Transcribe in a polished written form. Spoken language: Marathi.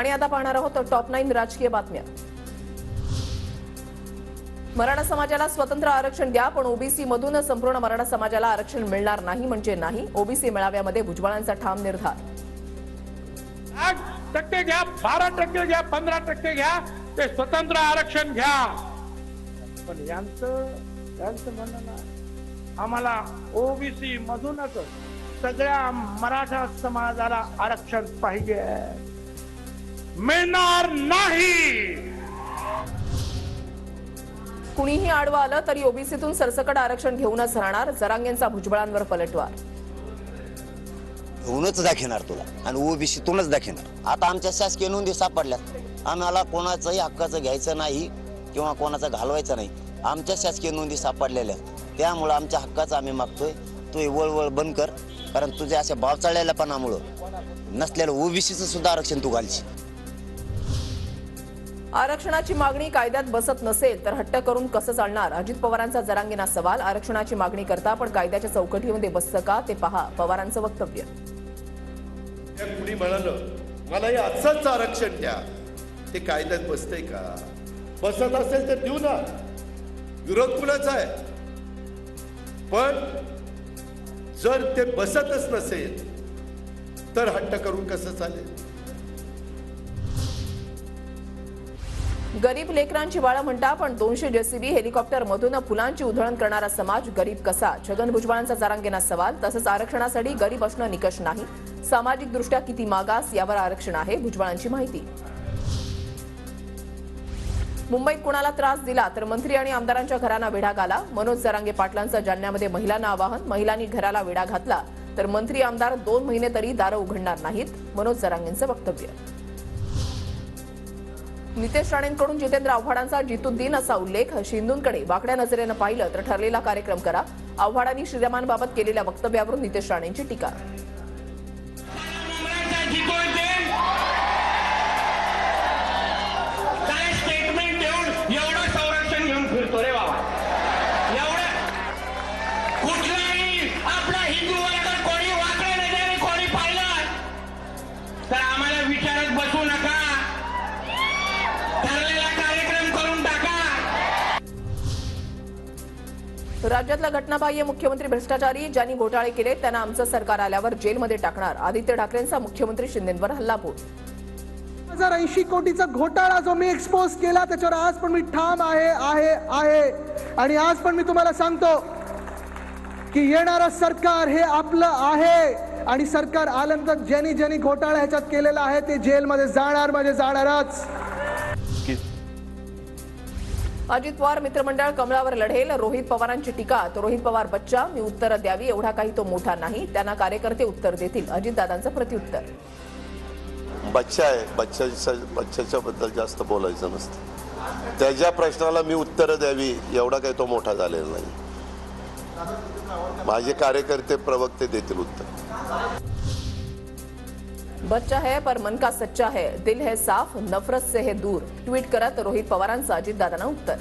आणि आता पाहणार आहोत टॉप 9 राजकीय बातम्या। मराठा समाजाला स्वतंत्र आरक्षण द्या, पण ओबीसी मधून संपूर्ण मराठा समाजाला आरक्षण मिळणार नाही म्हणजे नाही। ओबीसी मेळाव्यामध्ये भुजबळांचा ठाम निर्धार। 8% घ्या, 12% घ्या, 15% घ्या, ते स्वतंत्र आरक्षण घ्या, पण यांचं म्हणणं ना, आम्हाला ओबीसी मधूनच सगळ्या मराठा समाजाला आरक्षण पाहिजे, मिळणार नाही। कुणीही आडवं आलं तरी ओबीसीतून सरसकट आरक्षण घेऊनच राहणार। जरांगेंचा भुजबळांवर पलटवार। घेऊनच दाखवणार तुला आणि ओबीसीतूनच दाखवणार। आता आमच्या शासकीय नोंदी सापडल्यात, आम्हाला कोणाचंही हक्काचं घ्यायचं नाही किंवा कोणाचं घालवायचं नाही। आमच्या शासकीय नोंदी सापडलेल्या, त्यामुळे आमच्या हक्काचं आम्ही मागतोय। तू वळवळ बंद कर, कारण तुझ्या अशा बावचाळलेल्यापणामुळं नसलेलं ओबीसीचं सुद्धा आरक्षण तू घालशील। आरक्षणाची मागणी कायद्यात बसत नसेल तर हट्ट करून कसं चालणार? अजित पवारांचा जरांगेंना सवाल। आरक्षणाची मागणी करता पण कायद्याच्या चौकटीमध्ये बसतं का ते पहा, पवारांचं वक्तव्य। कुणी म्हणालं मला हे असंच आरक्षण द्या, ते कायद्यात बसतंय का? बसत असेल तर देऊ ना, विरोध कुणाचा आहे? पण जर ते बसतच नसेल तर हट्ट करून कसं चालेल? गरीब लेकरांची बाळं म्हणता पण 200 जेसीबी हेलिकॉप्टर मधून फुलांची उधळण करणारा समाज गरीब कसा? छगन भुजबळांचा जरांगेंना सवाल। तसंच आरक्षणासाठी गरीब असणं निकष नाही, सामाजिक दृष्ट्या किती मागास यावर आरक्षण आहे, भुजबळांची माहिती। मुंबईत कुणाला त्रास दिला तर मंत्री आणि आमदारांच्या घरांना वेढा घाला। मनोज जरांगे पाटलांचं जालन्यामध्ये महिलांना आवाहन। महिलांनी घराला वेढा घातला तर मंत्री आमदार 2 महिने तरी दारं उघडणार नाहीत, मनोज जरांगेंचं वक्तव्य। नितेश राणेंकडून जितेंद्र आव्हाडांचा जितुद्दीन असा उल्लेख। शिंदूंकडे वाकड्या नजरेनं पाहिलं तर ठरलेला कार्यक्रम करा। आव्हाडांनी श्रीरामांबाबत केलेल्या वक्तव्यावरून नितेश राणेंची टीका। राज्यातला घटनाबाह्य मुख्यमंत्री भ्रष्टाचारी ज्यांनी घोटाळे केले त्यांना आमचं सरकार आल्यावर जेलमध्ये टाकणार। आदित्य ठाकरेंचा मुख्यमंत्री शिंदेंवर हल्लाबोल। 80 कोटीचा घोटाळा जो मी एक्सपोज केला त्याच्यावर आज पण मी ठाम आहे आणि आज पण मी तुम्हाला सांगतो की येणारं सरकार हे आपलं आहे आणि सरकार आल्यानंतर ज्यांनी घोटाळा ह्याच्यात केलेला आहे ते जेलमध्ये जाणार म्हणजे जाणारच। अजित पवार मित्रमंडळ कमळावर लढेल, रोहित पवारांची टीका। तर रोहित पवार बच्चा मी उत्तर द्यावी एवढा काही तो मोठा नाही, त्यांना कार्यकर्ते उत्तर देतील, अजितदादांचं प्रत्युत्तर। बच्चा आहे, बच्चाच्या बद्दल जास्त बोलायचं नसतं। त्याच्या प्रश्नाला मी उत्तर द्यावी एवढा काही तो मोठा झालेला नाही। माझे कार्यकर्ते प्रवक्ते देतील उत्तर। बच्चा है पर मन का सच्चा है, दिल है साफ, नफरत से है दूर, ट्वीट करत रोहित पवारांचं अजितदादांना उत्तर।